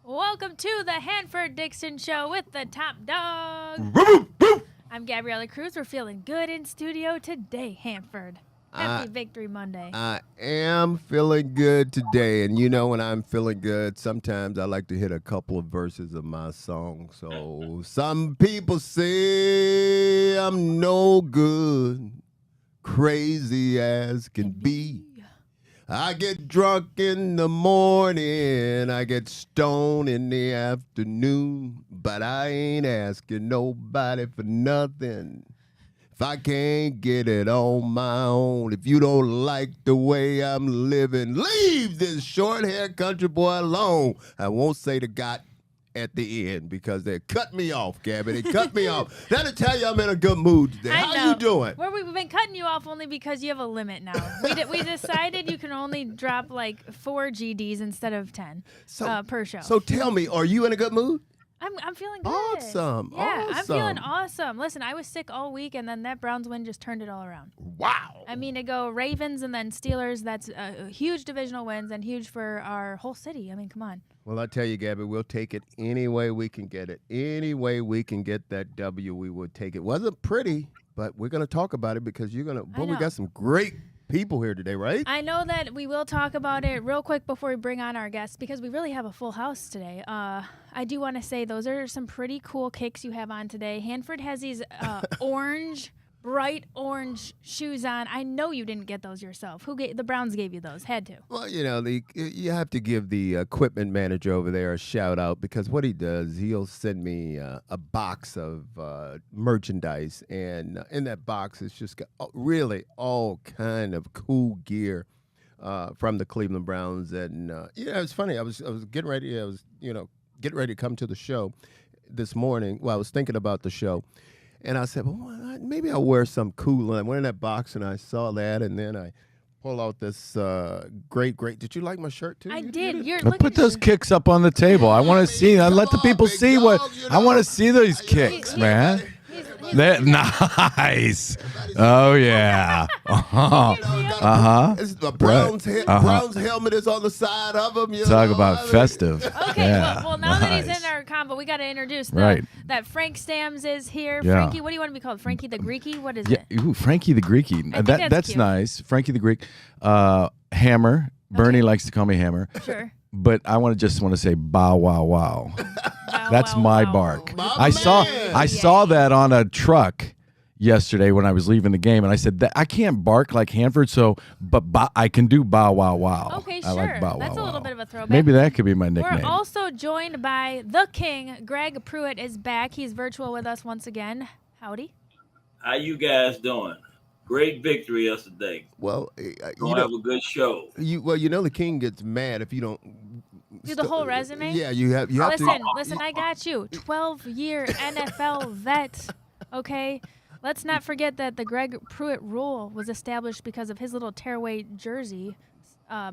Welcome to the Hanford Dixon Show with the top dog. I'm Gabriella Cruz. We're feeling good in studio today, Hanford. Happy Victory Monday. I am feeling good today. And you know when I'm feeling good, sometimes I like to hit a couple of verses of my song. So some people say I'm no good, crazy as can be. I get drunk in the morning, I get stoned in the afternoon, but I ain't asking nobody for nothing. If I can't get it on my own, if you don't like the way I'm living, leave this short-haired country boy alone. I won't say the God at the end because they cut me off, Gabby. They cut me off. That'll tell you I'm in a good mood today. How you doing? Well, we've been cutting you off only because you have a limit now. We decided you can only drop like 4 GDs instead of 10 per show. So tell me, are you in a good mood? I'm feeling good. Awesome. Yeah, awesome. I'm feeling awesome. Listen, I was sick all week, and then that Browns win just turned it all around. Wow. I mean, to go Ravens and then Steelers, that's huge divisional wins and huge for our whole city. I mean, come on. Well, I tell you, Gabby, we'll take it any way we can get it. Any way we can get that W, we would take it. Wasn't pretty, but we're going to talk about it because you're going to, well, we got some great people here today, right? I know that we will talk about it real quick before we bring on our guests because we really have a full house today. I do want to say those are some pretty cool kicks you have on today. Hanford has these bright orange shoes on. I know you didn't get those yourself. The Browns gave you those? Had to. Well, you know, you have to give the equipment manager over there a shout out because what he does, he'll send me a box of merchandise, and in that box it's just got really all kind of cool gear from the Cleveland Browns. And yeah, it's funny. I was getting ready. Getting ready to come to the show this morning. Well, I was thinking about the show. And I said, well, maybe I'll wear some cool. And I went in that box and I saw that, and then I pull out this great. Did you like my shirt too? I did. Put those kicks up on the table. I want to see. Let the people see what. I want to see those kicks, man. They're nice. Oh yeah. It's the Browns helmet is on the side of them. Talk about festive. Okay. Yeah, well, now that he's in our combo, we got to introduce that Frank Stams is here. Yeah. Frankie, what do you want to be called? Frankie the Greeky? What is it? Ooh, Frankie the Greeky. That's cute. nice. Frankie the Greek. Hammer. Bernie likes to call me Hammer. Sure. But I want to say bow wow wow. That's my bark. I saw that on a truck yesterday when I was leaving the game, and I said that I can't bark like Hanford, but I can do bow wow wow. Okay, I sure. like bow That's wow, a little wow. bit of a throwback. Maybe that could be my nickname. We're also joined by the King. Greg Pruitt is back. He's virtual with us once again. Howdy. How you guys doing? Great victory yesterday. Well, Gonna have a good show. The King gets mad if you don't do the whole resume. Yeah, you have Listen, I got you. 12-year NFL vet. Okay. Let's not forget that the Greg Pruitt rule was established because of his little tearaway jersey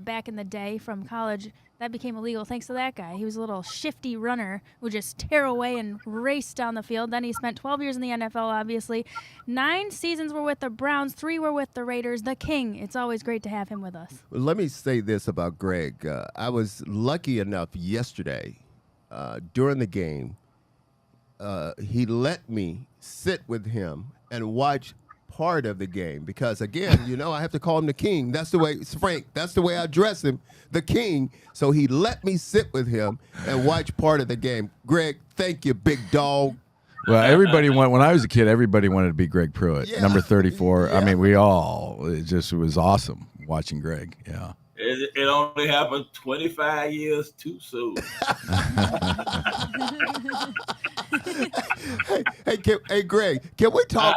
back in the day from college. That became illegal thanks to that guy. He was a little shifty runner who just tear away and race down the field. Then he spent 12 years in the NFL, obviously. 9 seasons were with the Browns. 3 were with the Raiders. The King. It's always great to have him with us. Well, let me say this about Greg. I was lucky enough yesterday during the game. He let me sit with him and watch part of the game because, again, I have to call him the King. That's the way, Frank, that's the way I address him, the King. So he let me sit with him and watch part of the game. Greg, thank you, big dog. Well, when I was a kid, everybody wanted to be Greg Pruitt, number 34. Yeah. I mean, it was awesome watching Greg. Yeah. It only happened 25 years too soon. Hey, Greg, can we talk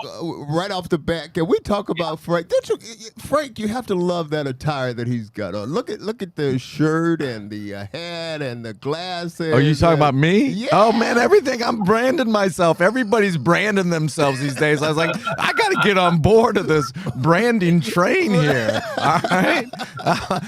right off the bat? Can we talk about Frank? Frank, you have to love that attire that he's got on. Look at the shirt and the hat and the glasses. Oh, you talking about me? Yeah. Oh man, everything. I'm branding myself. Everybody's branding themselves these days. I was like, I got to get on board of this branding train here. All right.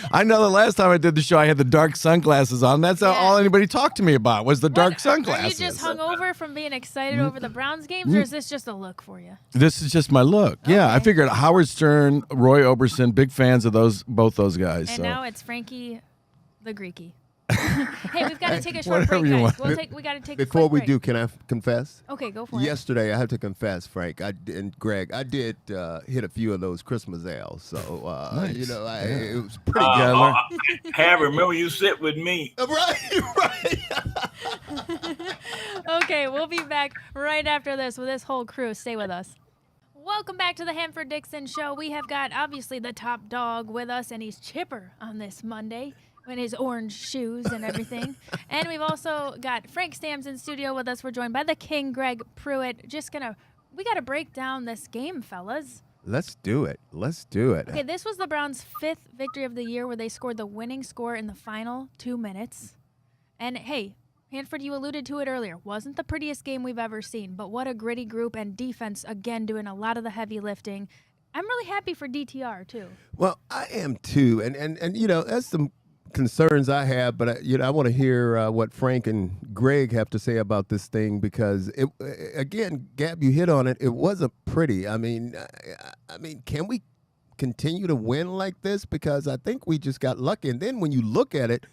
I know the last time I did the show, I had the dark sunglasses on. That's all anybody talked to me about was the dark sunglasses. Are you just hungover from being excited over the Browns games, or is this just a look for you? This is just my look. Okay. Yeah, I figured Howard Stern, Roy Oberson, big fans of both those guys. And so. now it's Frankie the Greeky. Hey, we've got to take a short break, guys. We got to take Before a quick we break. do, can I confess? Okay, go for it. Yesterday, I have to confess, Frank, and Greg, I did hit a few of those Christmas ales. So, nice. It was pretty good. Harry, remember you sit with me. Right. Okay, we'll be back right after this with this whole crew. Stay with us. Welcome back to the Hanford Dixon Show. We have got, obviously, the top dog with us, and he's chipper on this Monday in his orange shoes and everything. And we've also got Frank Stams in studio with us. We're joined by the King, Greg Pruitt. We got to break down this game, fellas. Let's do it. Okay, this was the Browns' 5th victory of the year where they scored the winning score in the final 2 minutes. And, hey, Hanford, you alluded to it earlier. Wasn't the prettiest game we've ever seen, but what a gritty group, and defense, again, doing a lot of the heavy lifting. I'm really happy for DTR, too. Well, I am, too. And that's some concerns I have, but I want to hear what Frank and Greg have to say about this thing, because again, Gab, you hit on it. It wasn't pretty. I mean, can we continue to win like this? Because I think we just got lucky. And then when you look at it,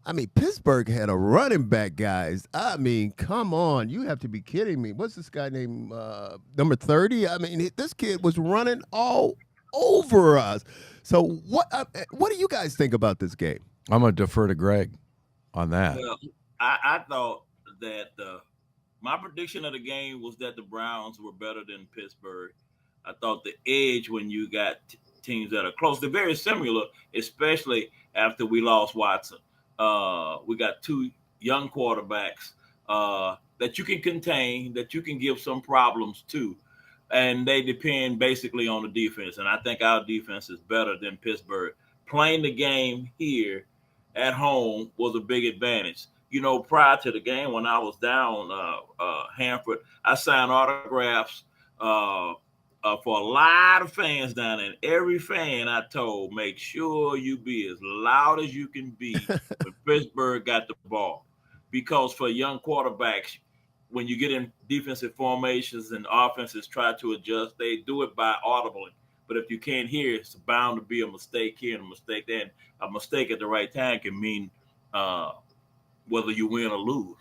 I mean, Pittsburgh had a running back, guys. I mean, come on, you have to be kidding me. What's this guy named number 30? I mean, this kid was running all over us. So what do you guys think about this game? I'm going to defer to Greg on that. Well, I thought that my prediction of the game was that the Browns were better than Pittsburgh. I thought the edge when you got teams that are close, they're very similar, especially after we lost Watson. We got two young quarterbacks that you can contain, that you can give some problems to. And they depend basically on the defense. And I think our defense is better than Pittsburgh. Playing the game here at home was a big advantage. You know, prior to the game, when I was down Hanford, I signed autographs for a lot of fans down there. And every fan I told, make sure you be as loud as you can be when Pittsburgh got the ball. Because for young quarterbacks, when you get in defensive formations and offenses try to adjust, they do it by audibly. But if you can't hear, it's bound to be a mistake here and a mistake there. And a mistake at the right time can mean whether you win or lose.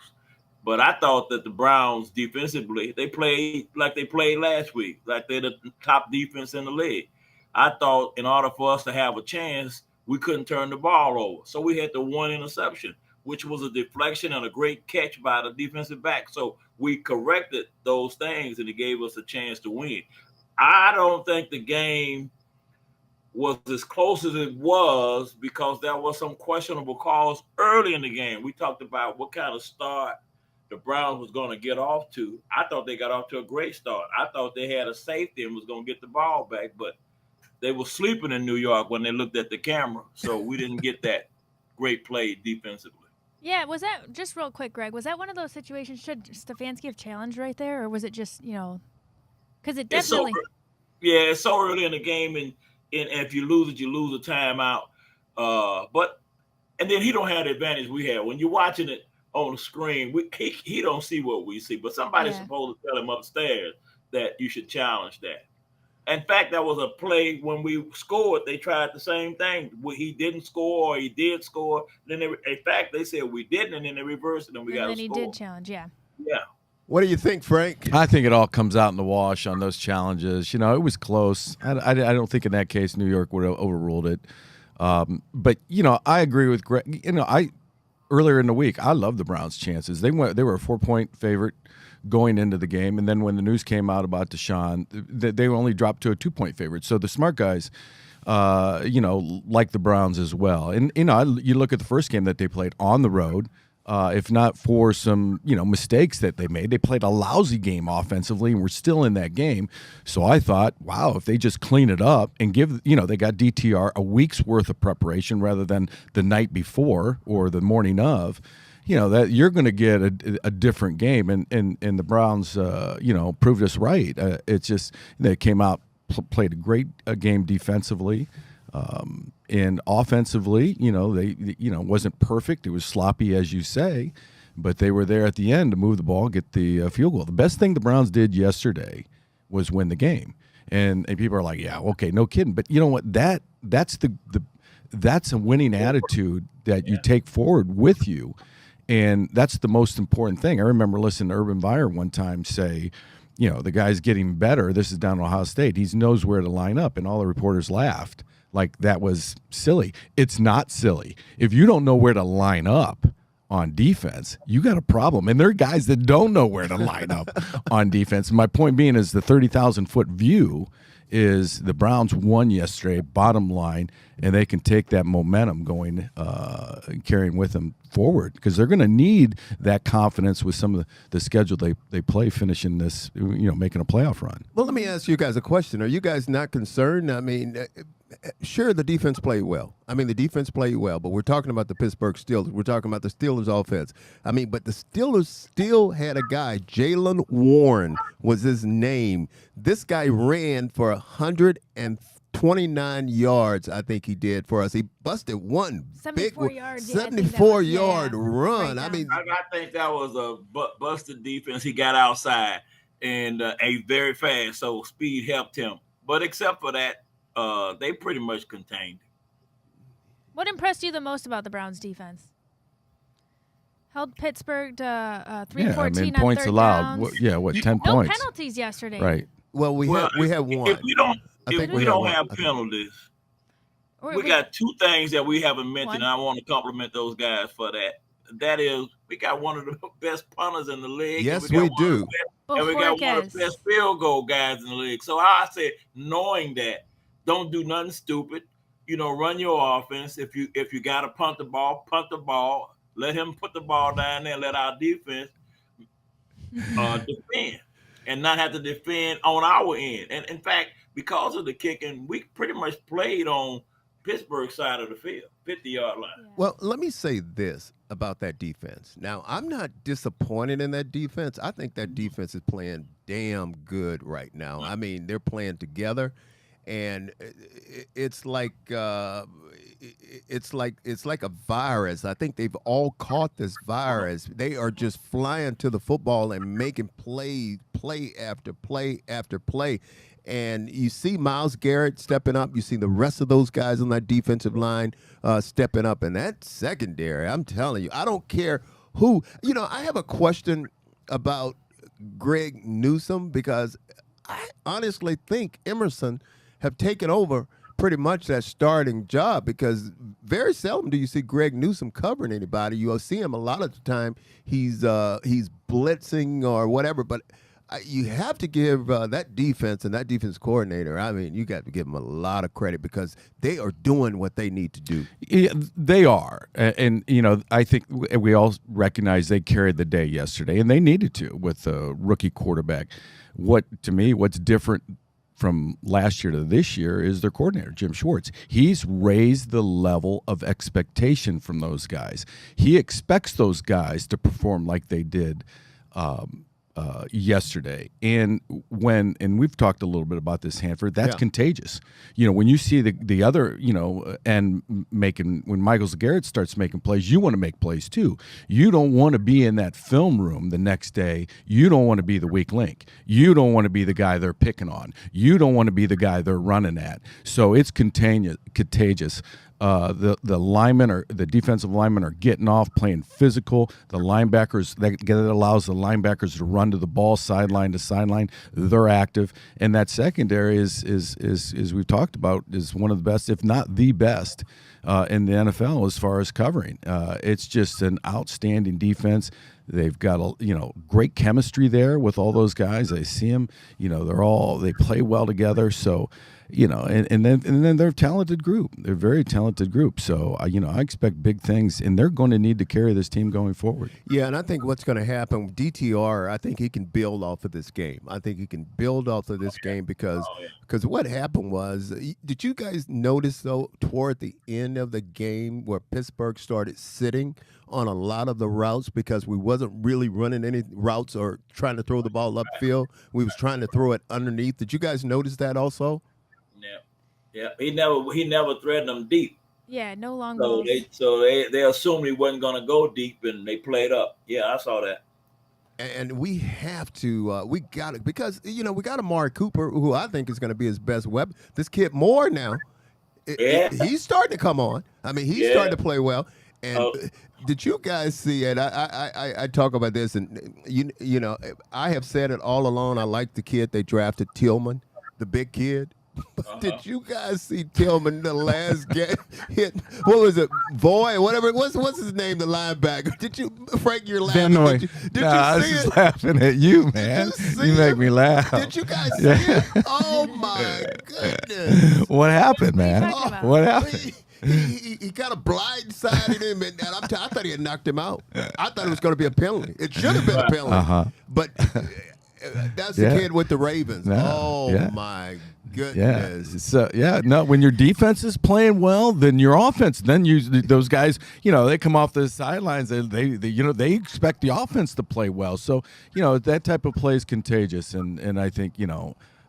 But I thought that the Browns defensively, they played like they played last week, like they're the top defense in the league. I thought in order for us to have a chance, we couldn't turn the ball over. So we had the one interception, which was a deflection and a great catch by the defensive back. So we corrected those things, and it gave us a chance to win. I don't think the game was as close as it was because there was some questionable calls early in the game. We talked about what kind of start the Browns was going to get off to. I thought they got off to a great start. I thought they had a safety and was going to get the ball back, but they were sleeping in New York when they looked at the camera, so we didn't get that great play defensively. Yeah, was that, just real quick, Greg, was that one of those situations, should Stefanski have challenged right there, or was it just, because it definitely... It's so early in the game, and if you lose it, you lose a timeout. And then he don't have the advantage we have. When you're watching it on the screen, he don't see what we see, but somebody's supposed to tell him upstairs that you should challenge that. In fact, that was a play when we scored. They tried the same thing. He didn't score, or he did score. Then, in fact, they said we didn't, and then they reversed it, and we got to score. And then he did challenge, yeah. Yeah. What do you think, Frank? I think it all comes out in the wash on those challenges. It was close. I don't think in that case New York would have overruled it. But I agree with Greg. Earlier in the week, I love the Browns' chances. They were a 4-point favorite going into the game, and then when the news came out about Deshaun, they only dropped to a 2-point favorite. So the smart guys, like the Browns as well. And you look at the first game that they played on the road. If not for some, mistakes that they made, they played a lousy game offensively and were still in that game. So I thought, wow, if they just clean it up and give, they got DTR a week's worth of preparation rather than the night before or the morning of, that you're going to get a different game. And the Browns, proved us right. It's just they came out, played a great game defensively. And offensively, they wasn't perfect. It was sloppy, as you say, but they were there at the end to move the ball, get the field goal. The best thing the Browns did yesterday was win the game. And people are like, yeah, okay, no kidding. But you know what? That's a winning attitude that you take forward with you. And that's the most important thing. I remember listening to Urban Meyer one time say, the guy's getting better. This is down at Ohio State. He knows where to line up. And all the reporters laughed like that was silly. It's not silly. If you don't know where to line up on defense, you got a problem. And there are guys that don't know where to line up on defense. My point being is the 30,000-foot view is the Browns won yesterday, bottom line, and they can take that momentum going, carrying with them forward, because they're going to need that confidence with some of the schedule they play, finishing this, making a playoff run. Well, let me ask you guys a question. Are you guys not concerned? I mean, sure, the defense played well. But we're talking about the Pittsburgh Steelers. We're talking about the Steelers offense. But the Steelers still had a guy, Jaylen Warren was his name. This guy ran for 129 yards, I think he did for us. He busted one 74 yards, 74-yard run. I think that was a busted defense. He got outside and very fast, so speed helped him. But except for that, they pretty much contained. What impressed you the most about the Browns' defense? Held Pittsburgh to 314 on points third allowed. downs. 10 No points. penalties yesterday. Right. Well, we have one. If we don't have penalties, we got two things that we haven't mentioned, and I want to compliment those guys for that. That is, we got one of the best punters in the league. Yes, we do. And we got one of the best field goal guys in the league. So I said, knowing that, don't do nothing stupid. Run your offense. If you got to punt the ball. Let him put the ball down there and let our defense defend and not have to defend on our end. And in fact, because of the kicking, we pretty much played on Pittsburgh side of the field, 50-yard line. Yeah. Well, let me say this about that defense. Now, I'm not disappointed in that defense. I think that defense is playing damn good right now. They're playing together, and it's like a virus. I think they've all caught this virus. They are just flying to the football and making play after play after play. And you see Myles Garrett stepping up. You see the rest of those guys on that defensive line stepping up. And that secondary, I'm telling you, I don't care who. I have a question about Greg Newsome, because I honestly think Emerson have taken over pretty much that starting job, because very seldom do you see Greg Newsome covering anybody. You'll see him a lot of the time. He's blitzing or whatever, but you have to give that defense and that defense coordinator, you got to give them a lot of credit, because they are doing what they need to do. Yeah, they are. And I think we all recognize they carried the day yesterday, and they needed to with a rookie quarterback. What's different from last year to this year is their coordinator, Jim Schwartz. He's raised the level of expectation from those guys. He expects those guys to perform like they did yesterday. And we've talked a little bit about this, Hanford, that's contagious. When you see the other, and when Michael Garrett starts making plays, you want to make plays too. You don't want to be in that film room the next day. You don't want to be the weak link. You don't want to be the guy they're picking on. You don't want to be the guy they're running at. So it's contagious. The defensive linemen are getting off, playing physical. The linebackers, that allows the linebackers to run to the ball, sideline to sideline. They're active, and that secondary is we've talked about, is one of the best, if not the best, in the NFL as far as covering. It's just an outstanding defense. They've got great chemistry there with all those guys. I see them. They play well together. So. And then they're a talented group. They're a very talented group. So, I expect big things, and they're going to need to carry this team going forward. Yeah, and I think what's going to happen, DTR, I think he can build off of this game. Because what happened was, did you guys notice, though, toward the end of the game where Pittsburgh started sitting on a lot of the routes because we wasn't really running any routes or trying to throw the ball upfield? We was trying to throw it underneath. Did you guys notice that also? Yeah, he never threatened them deep. Yeah, no long So balls. they assumed he wasn't going to go deep, and they played up. Yeah, I saw that. And we have to, we got it because we got Amari Cooper, who I think is going to be his best weapon. This kid Moore now, Yeah. he's starting to come on. I mean, he's Yeah. starting to play well. And Oh. did you guys see? And I talk about this, and I have said it all along. I like the kid they drafted, Tillman, the big kid. Did you guys see Tillman the last game hit? What was it, Boy? Whatever. What's his name? The linebacker. Did you, Frank? You're laughing. Van Noy. Did I you was see just it? laughing at you, man. see You make it? me laugh. Did you guys see it? Oh my goodness! What happened, man? What are you talking about? What happened? He kind of blindsided him, and I thought he had knocked him out. I thought it was going to be a penalty. It should have been a penalty. But that's the kid with the Ravens. My goodness. So no. When your defense is playing well, then your offense. Then those guys, they come off the sidelines. They expect the offense to play well. So that type of play is contagious, and I think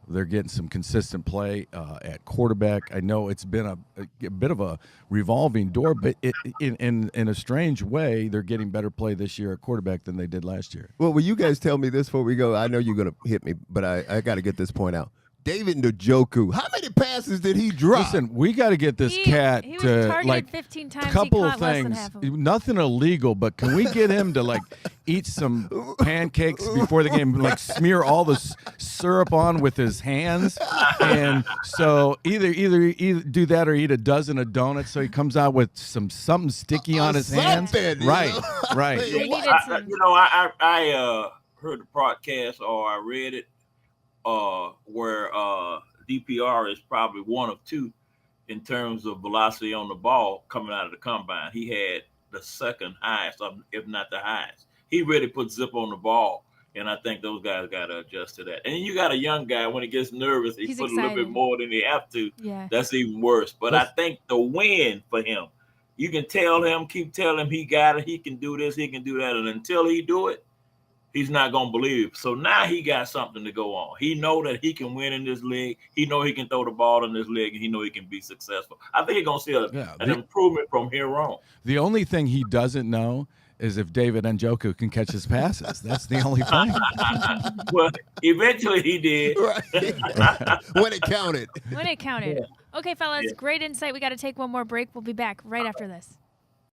they're getting some consistent play at quarterback. I know it's been a bit of a revolving door, but in a strange way, they're getting better play this year at quarterback than they did last year. Well, will you guys tell me this before we go? I know you're going to hit me, but I got to get this point out. David Njoku, how many passes did he drop? Listen, we got to get this cat he was to targeted 15 times. a couple he of caught less than things. half of them. Nothing illegal, but can we get him to eat some pancakes before the game, smear all the syrup on with his hands, and so either do that or eat a dozen of donuts, so he comes out with something sticky on his hands. Right. I heard the podcast or I read it. Where DPR is probably one of two in terms of velocity on the ball coming out of the combine. He had the second highest, if not the highest. He really put zip on the ball, and I think those guys got to adjust to that. And then you got a young guy, when he gets nervous, he put a little bit more than he have to. Yeah. That's even worse. But I think the win for him, you can keep telling him he got it, he can do this, he can do that, and until he do it, he's not going to believe. So now he got something to go on. He know that he can win in this league. He know he can throw the ball in this league, and he know he can be successful. I think he's going to see an improvement from here on. The only thing he doesn't know is if David Njoku can catch his passes. That's the only thing. Well, eventually he did. Right. When it counted. Yeah. Okay, fellas, great insight. We got to take one more break. We'll be back right after this.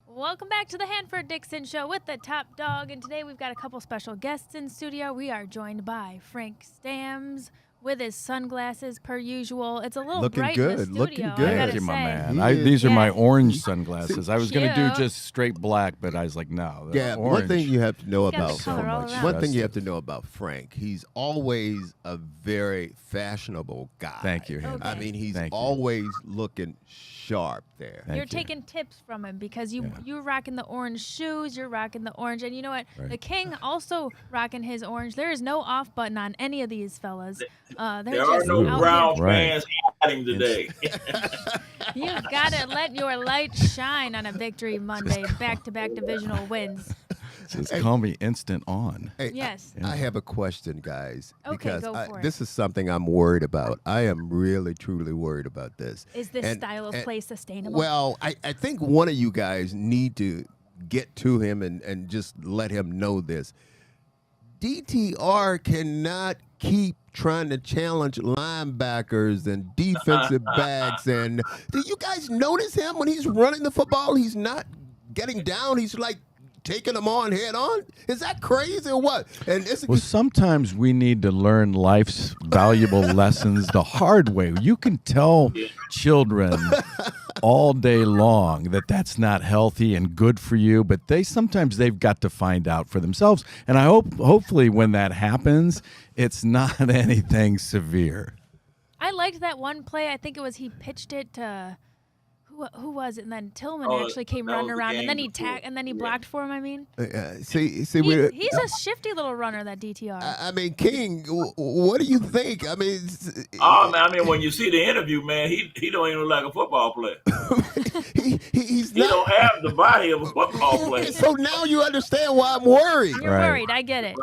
Welcome back to the Hanford Dixon Show with the top dog, and today we've got a couple special guests in studio. We are joined by Frank Stams with his sunglasses per usual. It's a little bright in the studio. Looking good. I gotta Thank you, my say. man. These are my orange sunglasses. I was going to do just straight black, but I was like, no. Yeah, orange. one thing you have to know He's got about the color all around. one thing you have to know about Frank, he's always a very fashionable guy. Thank you, Okay. I mean, he's Thank you. always looking sharp there. Thank You're you. taking tips from him because you're rocking the orange shoes, you're rocking the orange, and you know what? Right. The King also rocking his orange. There is no off button on any of these fellas. There They're are just no out brown here. fans hiding today. You've got to let your light shine on a victory Monday, back-to-back divisional wins. Just call me instant on. Hey, Yes. I have a question, guys. Okay, because go for it. this is something I'm worried about. I am really, truly worried about this. Is this style of play sustainable? Well, I think one of you guys need to get to him and just let him know this. DTR cannot keep trying to challenge linebackers and defensive backs. And do you guys notice him when he's running the football? He's not getting down. He's like taking them on head on. Is that crazy or what? And Well, sometimes we need to learn life's valuable lessons the hard way. You can tell children all day long that that's not healthy and good for you, but sometimes they've got to find out for themselves. And I hopefully when that happens, it's not anything severe. I liked that one play. I think it was he pitched it to who was it? And then Tillman actually came running around, and then he blocked for him. I mean, he's a shifty little runner, that DTR. I mean, King, what do you think? I mean, when you see the interview, man, he don't even look like a football player. he don't have the body of a football player. So now you understand why I'm worried. You're worried. I get it.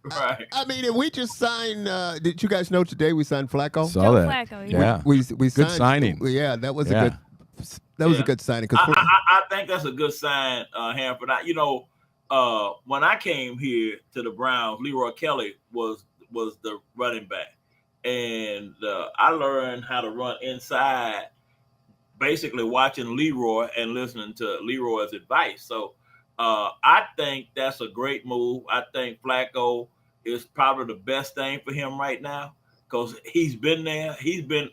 Right. I mean, and we just signed. Did you guys know today we signed Flacco? Saw Joe that. Flacco, We Good signed, signing. Yeah, that was a good that was a good signing. I think that's a good sign, Hanford. When I came here to the Browns, Leroy Kelly was the running back, and I learned how to run inside, basically watching Leroy and listening to Leroy's advice. So I think that's a great move. I think Flacco is probably the best thing for him right now because he's been there. He's been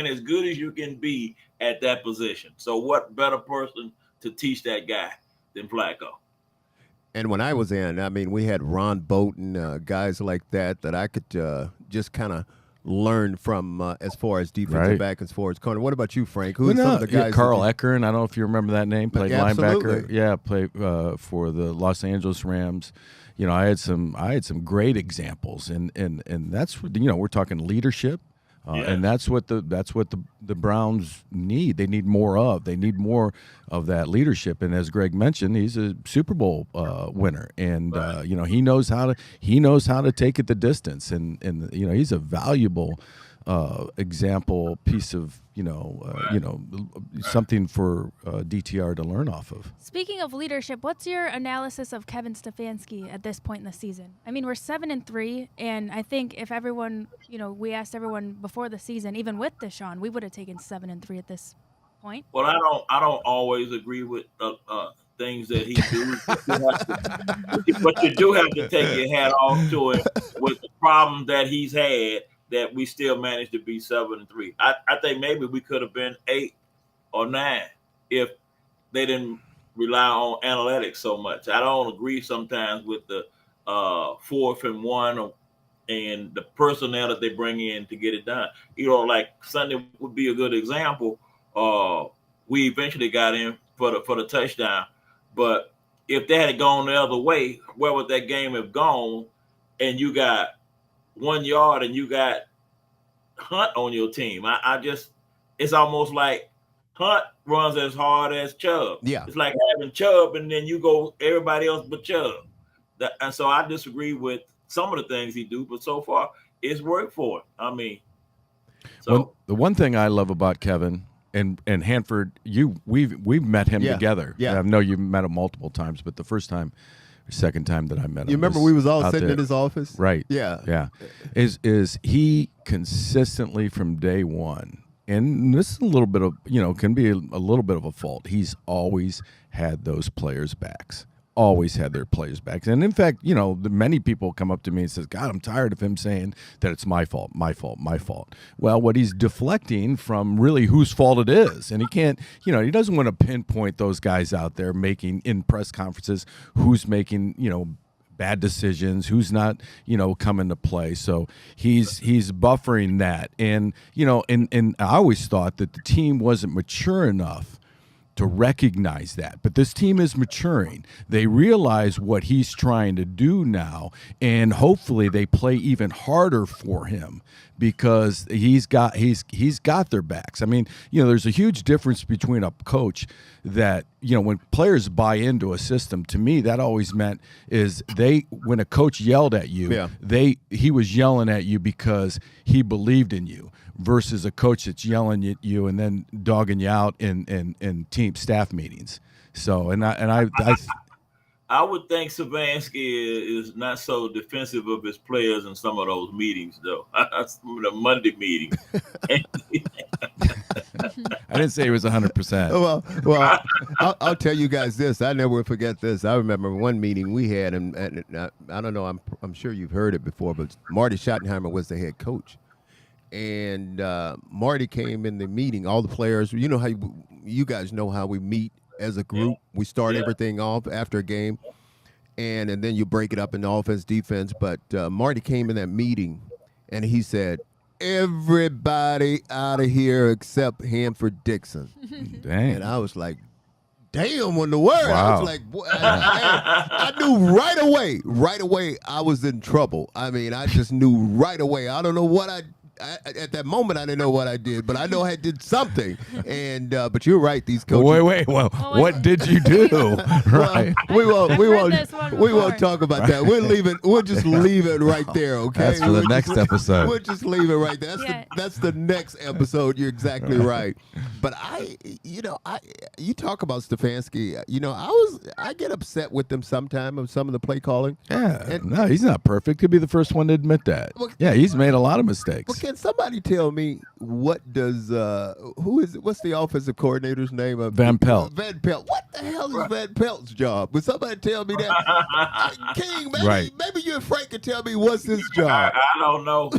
as good as you can be at that position. So what better person to teach that guy than Flacco? And when I was in, I mean, we had Ron Bolton, guys like that I could just kind of learn from as far as defensive back, as far as corner. What about you, Frank? Who's some of the guys? Carl Eckern. I don't know if you remember that name. Played linebacker. Absolutely. Yeah, played for the Los Angeles Rams. I had some great examples, and that's we're talking leadership. And that's what the Browns need. They need more of. They need more of that leadership. And as Greg mentioned, he's a Super Bowl winner, and he knows how to take it the distance. And he's a valuable example piece of something for DTR to learn off of. Speaking of leadership, what's your analysis of Kevin Stefanski at this point in the season? I mean, we're 7-3, and I think if everyone, we asked everyone before the season, even with Deshaun, we would have taken 7-3 at this point. Well, I don't always agree with things that he do, but you do have to take your hat off to him with the problem that he's had. That we still managed to be 7-3. I think maybe we could have been 8 or 9 if they didn't rely on analytics so much. I don't agree sometimes with the 4th and 1 and the personnel that they bring in to get it done. Like Sunday would be a good example. We eventually got in for the touchdown, but if they had gone the other way, where would that game have gone? And you got 1 yard and you got Hunt on your team. It's almost like Hunt runs as hard as Chubb. Yeah. It's like having Chubb and then you go everybody else but Chubb. And so I disagree with some of the things he do, but so far it's worked for him. I mean, the one thing I love about Kevin and Hanford, we've met him together. Yeah. I know you've met him multiple times, but the second time that I met him. You remember we was all sitting in his office? Right. Yeah. Yeah. Is he consistently from day one, and this is a little bit of, can be a little bit of a fault. He's always had those players' backs. Always had their players' backs. And in fact, many people come up to me and says, God, I'm tired of him saying that it's my fault, my fault, my fault. Well, what he's deflecting from really whose fault it is. And he can't, he doesn't want to pinpoint those guys out there making in press conferences who's making, bad decisions, who's not, coming to play. So he's buffering that. And, and I always thought that the team wasn't mature enough to recognize that. But this team is maturing. They realize what he's trying to do now, and hopefully they play even harder for him because he's got their backs. I mean, there's a huge difference between a coach that, when players buy into a system, to me that always meant is when a coach yelled at you, he was yelling at you because he believed in you. Versus a coach that's yelling at you and then dogging you out in team staff meetings. So, I would think Stefanski is not so defensive of his players in some of those meetings, though. The Monday meetings. I didn't say he was 100%. Well, I'll tell you guys this. I never forget this. I remember one meeting we had, and I don't know. I'm sure you've heard it before, but Marty Schottenheimer was the head coach. And Marty came in the meeting, all the players, how you guys know how we meet as a group. We start everything off after a game, and then you break it up into offense, defense. But Marty came in that meeting, and he said, everybody out of here except Hanford Dixon. Dang. And I was like, damn, in the word. Wow. I was like, I knew right away I was in trouble. I mean, I just knew right away. I don't know what I at that moment, I didn't know what I did, but I know I did something. And but you're right. These coaches. Wait. Well, what did you do? Right. We won't before. talk about that. We'll just leave it right there. Okay. That's for the next episode. We'll just leave it right there. That's the next episode. You're exactly right. But you talk about Stefanski. I get upset with them sometimes of some of the play calling. Yeah. No, he's not perfect. He'll be the first one to admit that. Yeah, he's made a lot of mistakes. Well, can somebody tell me what's the offensive coordinator's name? Van Pelt. Van Pelt. What the hell is Van Pelt's job? Would somebody tell me that? King, maybe you and Frank can tell me what's his job. I don't know.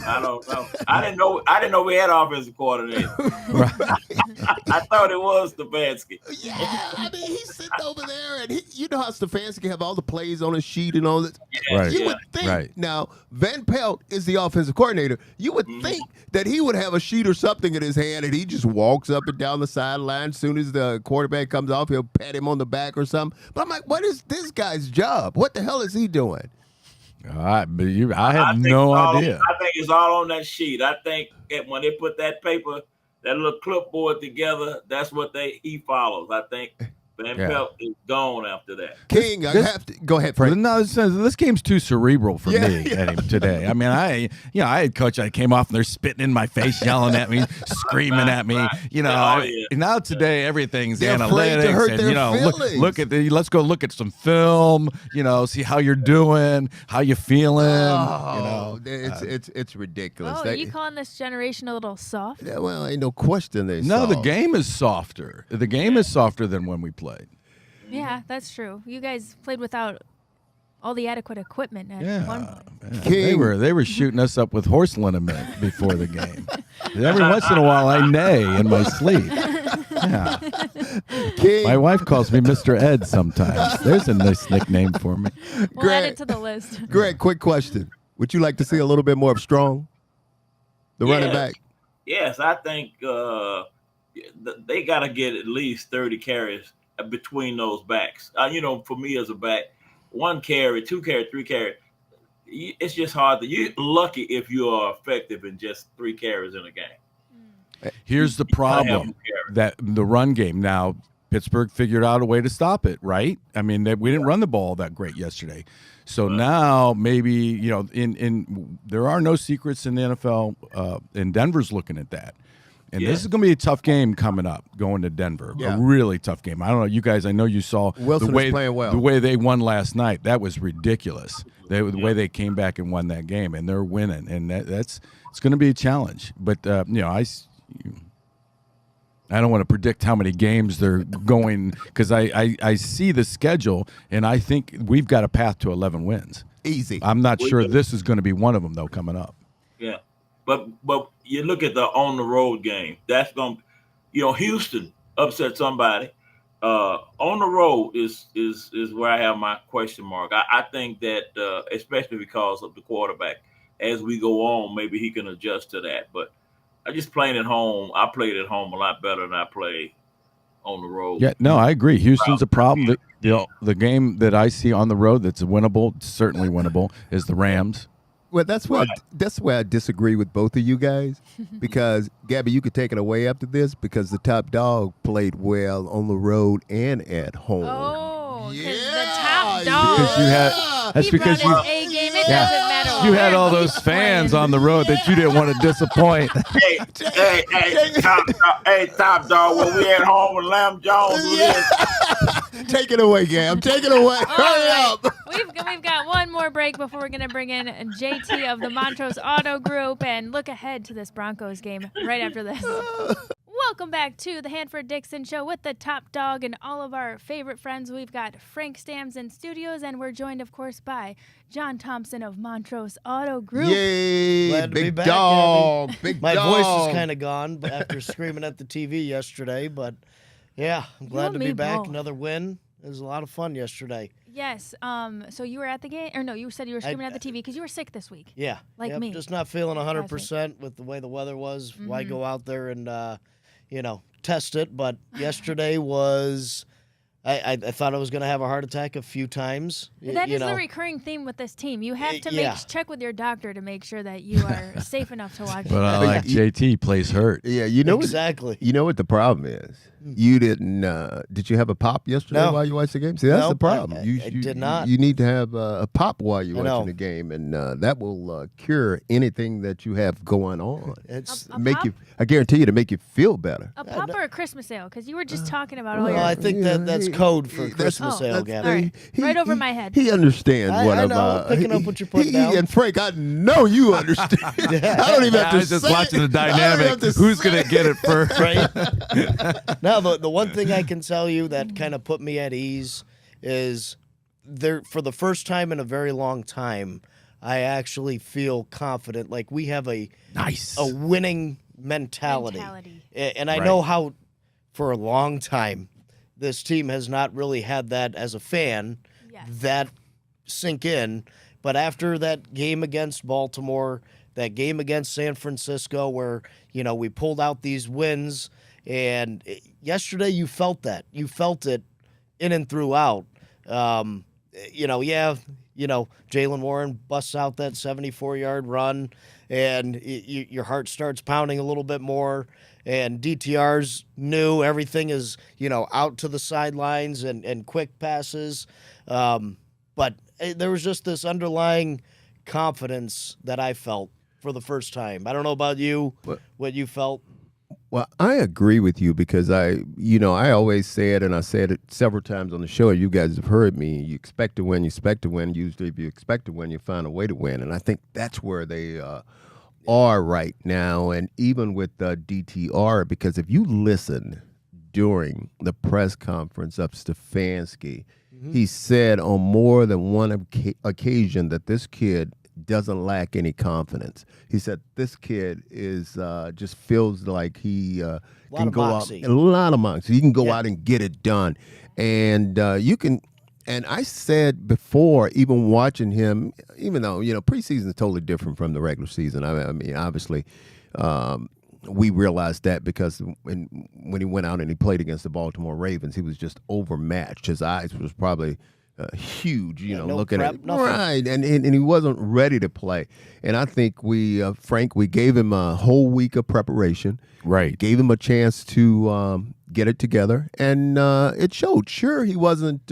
I didn't know we had offensive coordinator. Right. I thought it was Stefanski. Yeah, I mean he's sitting over there, and you know how Stefanski have all the plays on his sheet and all that. Yeah, Right. You would think now Van Pelt is the offensive coordinator. You would think that he would have a sheet or something in his hand, and he just walks up and down the sideline. As soon as the quarterback comes off, he'll pat him on the back or something. But I'm like, what is this guy's job? What the hell is he doing? I have no idea. I think it's all on that sheet. I think when they put that paper, that little clipboard together, that's what he follows. I think Van Pelt is gone after that. King, I have to go ahead, Frank. No, this game's too cerebral for me today. I mean, I had coach. I came off and they're spitting in my face, yelling at me, screaming at me. Now today everything's They're analytics, to hurt and their look at let's go look at some film. See how you're doing, how you feeling. It's ridiculous. Oh, are you calling this generation a little soft? Yeah, well, ain't no question they. No, the game is softer. The game is softer than when we played. Yeah, that's true. You guys played without all the adequate equipment at one point. King. They were shooting us up with horse liniment before the game. Every once in a while, I neigh in my sleep. Yeah. King. My wife calls me Mr. Ed sometimes. There's a nice nickname for me. We'll add it to the list. Greg, quick question. Would you like to see a little bit more of Strong, the running back? Yes, I think they got to get at least 30 carries between those backs. For me as a back, 1 carry, 2 carry, 3 carry, it's just hard. You're lucky if you are effective in just 3 carries in a game. Here's the problem, that the run game. Now, Pittsburgh figured out a way to stop it, right? I mean, we didn't run the ball that great yesterday. So now maybe, there are no secrets in the NFL, and Denver's looking at that. And this is going to be a tough game coming up, going to Denver. Yeah. A really tough game. I don't know, you guys, I know you saw Wilson is playing well. The way they won last night. That was ridiculous. The way they came back and won that game, and they're winning. And it's going to be a challenge. But, I don't want to predict how many games they're going, because I see the schedule, and I think we've got a path to 11 wins. Easy. I'm not sure this is going to be one of them, though, coming up. Yeah. But you look at the on the road game. That's going to, Houston upset somebody. On the road is where I have my question mark. I think that especially because of the quarterback, as we go on, maybe he can adjust to that. But I just playing at home. I played at home a lot better than I play on the road. Yeah, no, I agree. Houston's a problem. The game that I see on the road that's winnable, certainly winnable, is the Rams. Well, that's where I disagree with both of you guys, because Gabby, you could take it away after this, because the top dog played well on the road and at home. Oh, because Yeah, the top dog. Because you had that's he because brought you his A game. It doesn't matter. you had where all he those fans played. on the road that you didn't want to disappoint. Hey, top dog. When we at home with Lamb Jones, Take it away, Gab. Take it away. All Hurry right. up. We've got one more break before we're going to bring in JT of the Montrose Auto Group and look ahead to this Broncos game right after this. Welcome back to the Hanford Dixon Show with the top dog and all of our favorite friends. We've got Frank Stams in studios, and we're joined, of course, by John Thompson of Montrose Auto Group. Yay, Glad to be big back, dog. Gabby. Big My dog. voice is kind of gone after screaming at the TV yesterday, but yeah, I'm glad to and be me back. both. Another win. It was a lot of fun yesterday. Yes. So you were at the game, or no? You said you were screaming at the TV because you were sick this week. Yeah. Like Yep, me. Just not feeling 100% with the way the weather was. Why go out there and, test it? But yesterday was I thought I was going to have a heart attack a few times. That is the recurring theme with this team. You have to check with your doctor to make sure that you are safe enough to watch. But I like JT plays hurt. Yeah, you know exactly. You know what the problem is? You didn't. Did you have a pop yesterday while you watched the game? See, that's the problem. I did not. You need to have a pop while you're watching the game, and that will cure anything that you have going on. It's make you. I guarantee you to make you feel better. A pop or a Christmas ale? Because you were just talking about all your. I think that's code for Christmas ale, Gavin. Right over my head. He understands what I know, picking up what you're putting down. And Frank, I know you understand. I don't even have to I was just watching the dynamic. Who's going to get it first? Right. Now, the one thing I can tell you that kind of put me at ease is there for the first time in a very long time, I actually feel confident. Like we have a winning mentality. And I know how for a long time this team has not really had that as a fan, that sink in. But after that game against Baltimore, that game against San Francisco where, we pulled out these wins, and yesterday you felt that. You felt it in and throughout. Jalen Warren busts out that 74-yard run, and your heart starts pounding a little bit more. And DTR's new. Everything is, out to the sidelines and quick passes. But there was just this underlying confidence that I felt for the first time. I don't know about you, what you felt. Well, I agree with you because I always say it, and I said it several times on the show. You guys have heard me. You expect to win. Usually, if you expect to win, you find a way to win. And I think that's where they are right now. And even with DTR, because if you listen during the press conference of Stefanski, he said on more than one occasion that this kid doesn't lack any confidence. He said this kid is just feels like he can go out a lot of moxie. He can go out and get it done, and you can. And I said before, even watching him, even though preseason is totally different from the regular season. I mean, obviously, we realized that because when he went out and he played against the Baltimore Ravens, he was just overmatched. His eyes was probably huge, looking prep, at it. nothing. Right, and he wasn't ready to play. And I think we gave him a whole week of preparation. Right. Gave him a chance to get it together, and it showed. Sure, he wasn't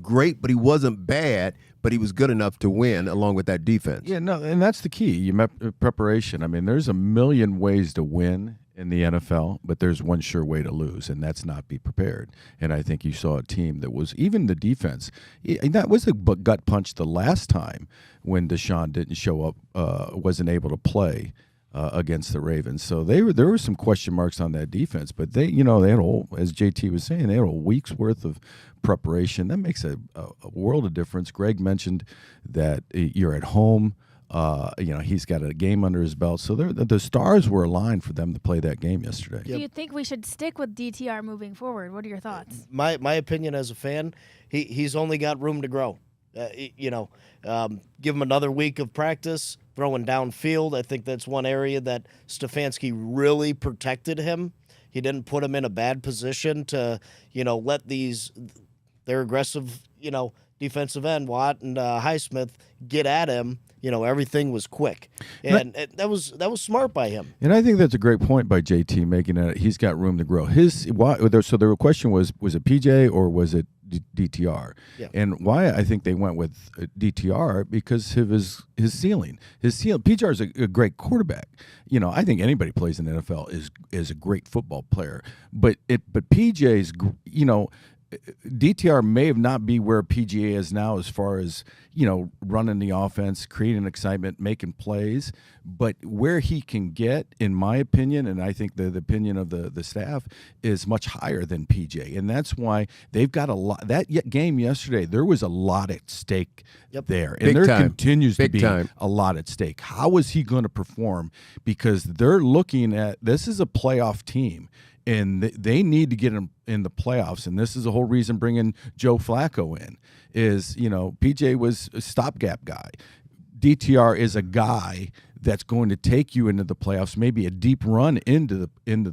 great, but he wasn't bad. But he was good enough to win along with that defense. Yeah, no, and that's the key. You met preparation. I mean, there's a million ways to win in the NFL, but there's one sure way to lose, and that's not be prepared. And I think you saw a team that was, even the defense, that was a gut punch the last time when Deshaun didn't show up, wasn't able to play against the Ravens. So there were some question marks on that defense, but they had as JT was saying, they had a week's worth of preparation. That makes a world of difference. Greg mentioned that you're at home. He's got a game under his belt. So the stars were aligned for them to play that game yesterday. Do you think we should stick with DTR moving forward? What are your thoughts? My opinion as a fan, he's only got room to grow. Give him another week of practice, throwing downfield. I think that's one area that Stefanski really protected him. He didn't put him in a bad position to, let their aggressive, defensive end, Watt and Highsmith, get at him. Everything was quick, and that was smart by him. And I think that's a great point by JT, making it he's got room to grow. So the question was it PJ or was it DTR? Yeah. And why I think they went with DTR because of his ceiling. PJ is a great quarterback. I think anybody plays in the NFL is a great football player. But PJ's DTR may have not be where PGA is now as far as, running the offense, creating excitement, making plays. But where he can get, in my opinion, and I think the opinion of the staff, is much higher than PJ. And that's why they've got a lot. That game yesterday, there was a lot at stake there. And there continues to be a lot at stake. How is he going to perform? Because they're looking at, this is a playoff team. And they need to get him in the playoffs, and this is the whole reason bringing Joe Flacco in is, PJ was a stopgap guy. DTR is a guy that's going to take you into the playoffs, maybe a deep run into the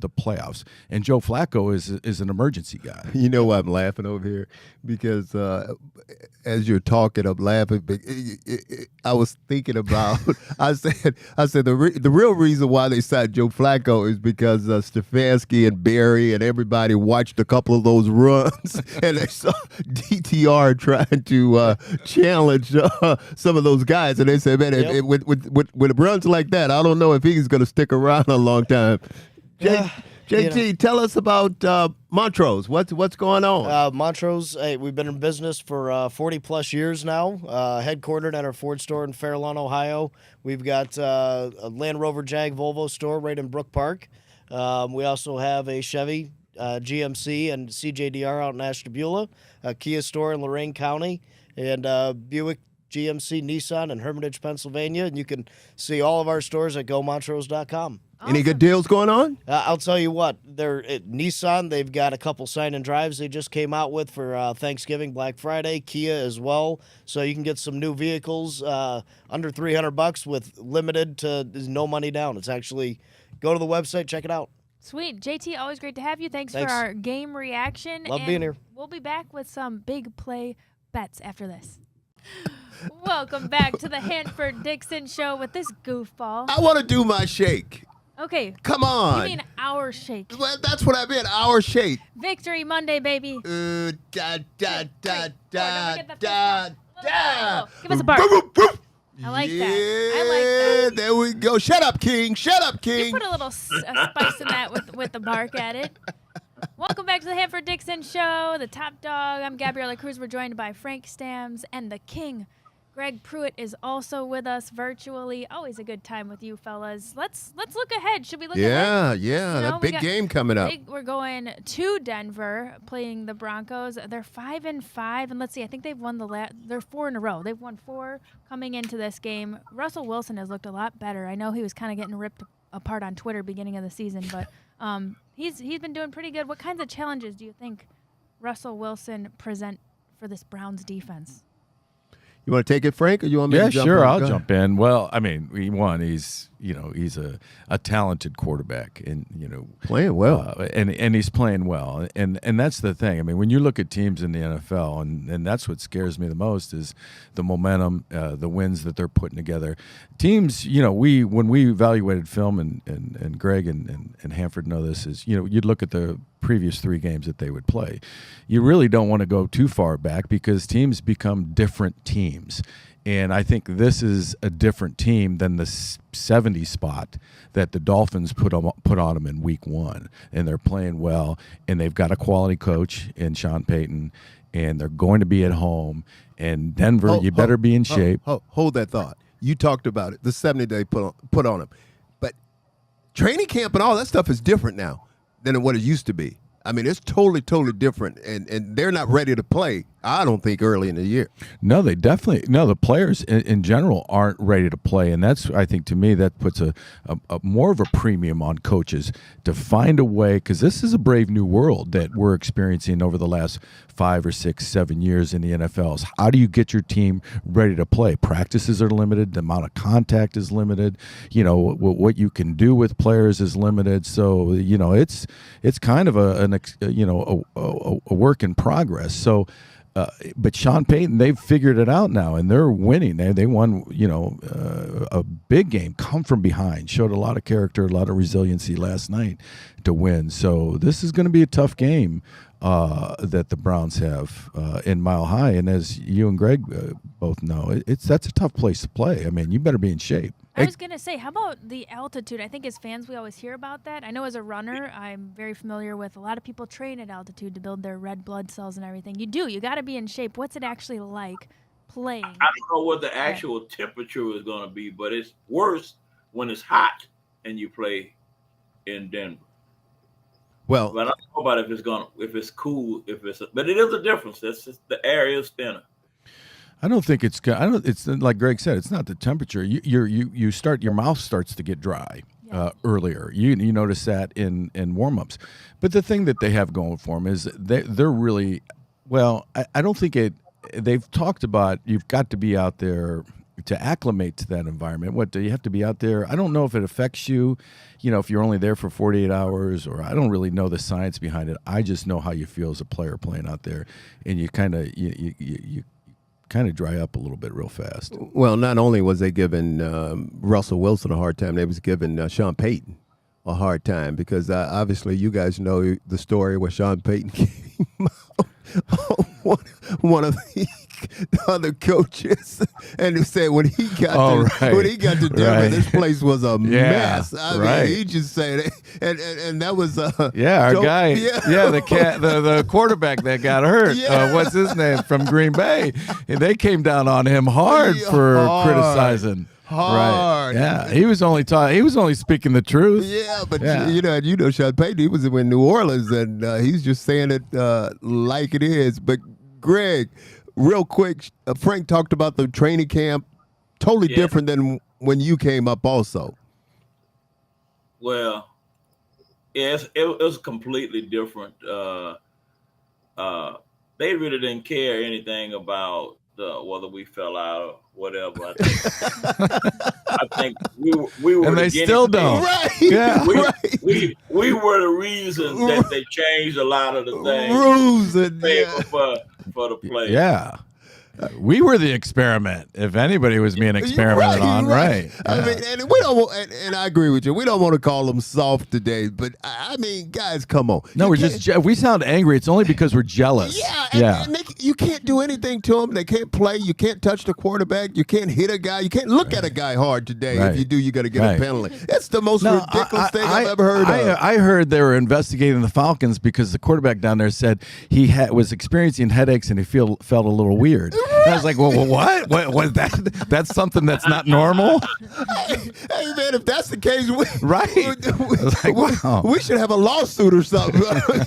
playoffs. And Joe Flacco is an emergency guy. You know why I'm laughing over here? Because as you're talking, I'm laughing. But I was thinking about. I said the real reason why they signed Joe Flacco is because Stefanski and Barry and everybody watched a couple of those runs, and they saw DTR trying to challenge some of those guys, and they said, "Man, with runs like that, I don't know if he's going to stick around a long time." JT, tell us about Montrose. What's going on? Montrose, hey, we've been in business for 40 plus years now. Headquartered at our Ford store in Fair Lawn, Ohio. We've got a Land Rover Jag Volvo store right in Brook Park. We also have a Chevy, GMC, and CJDR out in Ashtabula. A Kia store in Lorain County, and Buick, GMC, Nissan in Hermitage, Pennsylvania. And you can see all of our stores at GoMontrose.com. Awesome. Any good deals going on? I'll tell you what. They're at Nissan. They've got a couple sign and drives they just came out with for Thanksgiving, Black Friday. Kia as well. So you can get some new vehicles under $300 with limited to no money down. It's actually go to the website, check it out. Sweet. JT, always great to have you. Thanks. For our game reaction. Love being here. We'll be back with some big play bets after this. Welcome back to the Hanford Dixon show with this goofball. I want to do my shake. Okay. Come on. You mean our shake? Well, that's what I meant. Our shake. Victory Monday, baby. Da da da da Don't forget the da fist bump. da. Give us a bark. I like that. I like that. There we go. Shut up, King. Shut up, You King. put a little spice in that with the bark at it. Welcome back to the Hanford Dixon show, the top dog. I'm Gabriella Cruz. We're joined by Frank Stams and the King. Greg Pruitt is also with us virtually. Always a good time with you fellas. Let's look ahead. Should we look ahead? Yeah. That big game coming up. We're going to Denver playing the Broncos. They're 5-5, and let's see. I think they've won they're 4 in a row. They've won 4 coming into this game. Russell Wilson has looked a lot better. I know he was kind of getting ripped apart on Twitter beginning of the season, but he's been doing pretty good. What kinds of challenges do you think Russell Wilson present for this Browns defense? You want to take it, Frank, or you want me to jump in? Sure, I'll Go ahead. jump in. Well, I mean, he's a talented quarterback, and Playing well. and he's playing well, and that's the thing. I mean, when you look at teams in the NFL, and that's what scares me the most is the momentum, the wins that they're putting together. Teams, when we evaluated film, and Greg and Hanford know this, is you'd look at the previous 3 games that they would play. You really don't want to go too far back because teams become different teams. And I think this is a different team than the 70 spot that the Dolphins put on them in week 1. And they're playing well, and they've got a quality coach in Sean Payton, and they're going to be at home. And Denver, you better be in shape. Hold that thought. You talked about it, the 70 they put on them. But training camp and all that stuff is different now than what it used to be. I mean, it's totally different, and they're not ready to play, I don't think, early in the year. No, the players in general aren't ready to play, and that's, I think, to me, that puts a more of a premium on coaches to find a way, because this is a brave new world that we're experiencing over the last 5 or 6, 7 years in the NFL. How do you get your team ready to play? Practices are limited, the amount of contact is limited, what you can do with players is limited, so it's kind of a work in progress. So. But Sean Payton, they've figured it out now, and they're winning. They won, a big game, come from behind, showed a lot of character, a lot of resiliency last night to win. So this is going to be a tough game that the Browns have in Mile High. And as you and Greg both know, that's a tough place to play. I mean, you better be in shape. I was going to say, how about the altitude? I think as fans, we always hear about that. I know as a runner, I'm very familiar with a lot of people train at altitude to build their red blood cells and everything. You do. You got to be in shape. What's it actually like playing? I don't know what the actual temperature is going to be, but it's worse when it's hot and you play in Denver. Well, But I don't know about if it's cool, but it is a difference. That's just, the air is thinner. I don't think it's like Greg said. It's not the temperature. Your mouth starts to get dry earlier. You notice that in warm-ups. But the thing that they have going for them is they're really well. I don't think it. They've talked about you've got to be out there to acclimate to that environment. What, do you have to be out there? I don't know if it affects you, if you're only there for 48 hours, or I don't really know the science behind it. I just know how you feel as a player playing out there, and you kind of you kind of dry up a little bit real fast. Well, not only was they giving Russell Wilson a hard time, they was giving Sean Payton a hard time, because obviously you guys know the story where Sean Payton came out one of the other coaches, and he said when he got to Denver, this place was a mess. I mean, he just said it, and that was our guy, the quarterback that got hurt. What's his name, from Green Bay? And they came down on him hard for criticizing. Hard. Right. Yeah, he was only speaking the truth. Yeah, but you know, Sean Payton, he was in New Orleans, and he's just saying it like it is. But Greg, real quick, Frank talked about the training camp, totally different than when you came up also. Well, yes, it was completely different. They really didn't care anything about whether we fell out or whatever. I think we were, and they still don't. Right. Yeah. We were the reason that they changed a lot of the things. Rules and for the players. Yeah. We were the experiment. If anybody was being experimented on, right? I mean, and we don't want, and I agree with you. We don't want to call them soft today, but I mean, guys, come on. No, we sound angry. It's only because we're jealous. Yeah, and you can't do anything to them. They can't play. You can't touch the quarterback. You can't hit a guy. You can't look at a guy hard today. If you do, you got to get a penalty. That's the most ridiculous thing I've ever heard of. I heard they were investigating the Falcons because the quarterback down there said he was experiencing headaches and he felt a little weird. I was like, well, what? What was that? That's something that's not normal? Hey, man, if that's the case, we should have a lawsuit or something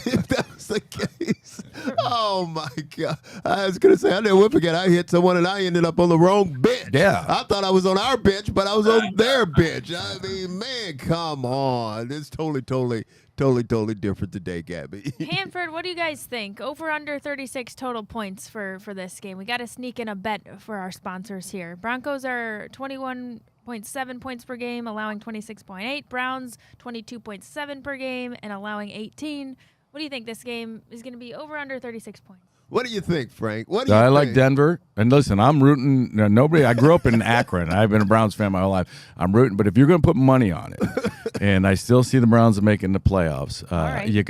if that's the case. Oh, my God. I was going to say, I never would forget, I hit someone and I ended up on the wrong bench. Yeah. I thought I was on our bench, but I was on their bench. I mean, man, come on. It's totally different today, Gabby. Hanford, what do you guys think? Over under 36 total points for this game. We got to sneak in a bet for our sponsors here. Broncos are 21.7 points per game, allowing 26.8. Browns 22.7 per game and allowing 18. What do you think this game is going to be over under 36 points? What do you think, Frank? What do you I think? like Denver. And listen, I'm rooting. I grew up in Akron. I've been a Browns fan my whole life. I'm rooting. But if you're going to put money on it, and I still see the Browns making the playoffs, you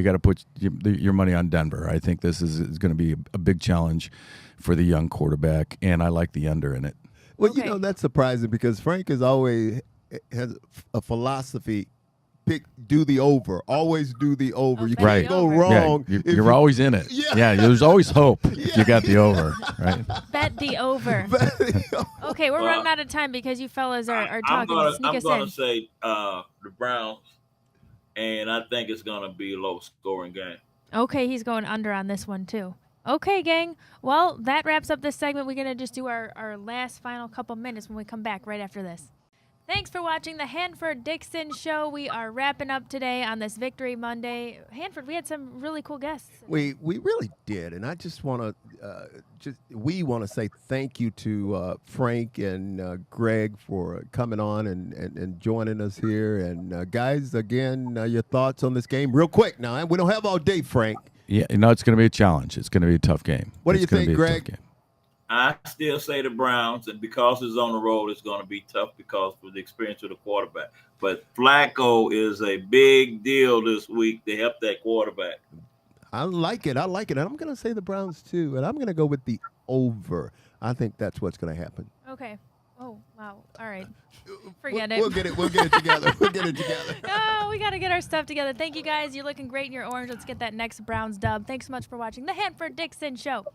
got to put your money on Denver. I think this is going to be a big challenge for the young quarterback, and I like the under in it. Well, that's surprising because Frank has always has a philosophy. Do the over. Always do the over. You can't go wrong. Yeah, you're always in it. Yeah, there's always hope. You got the over, right? Bet the over. Okay, we're running out of time because you fellas are talking. I'm going to say the Browns, and I think it's going to be a low-scoring game. Okay, he's going under on this one, too. Okay, gang. Well, that wraps up this segment. We're going to just do our last final couple minutes when we come back right after this. Thanks for watching the Hanford Dixon Show. We are wrapping up today on this Victory Monday. Hanford, we had some really cool guests. We really did, and I just want to we want to say thank you to Frank and Greg for coming on and joining us here. And guys, again, your thoughts on this game, real quick. Now we don't have all day, Frank. Yeah, it's going to be a challenge. It's going to be a tough game. What do you think, Greg? I still say the Browns, and because it's on the road, it's going to be tough because of the experience of the quarterback. But Flacco is a big deal this week to help that quarterback. I like it. And I'm going to say the Browns, too. And I'm going to go with the over. I think that's what's going to happen. Okay. Oh, wow. All right. Forget it. We'll get it together. No, we got to get our stuff together. Thank you, guys. You're looking great in your orange. Let's get that next Browns dub. Thanks so much for watching the Hanford Dixon Show.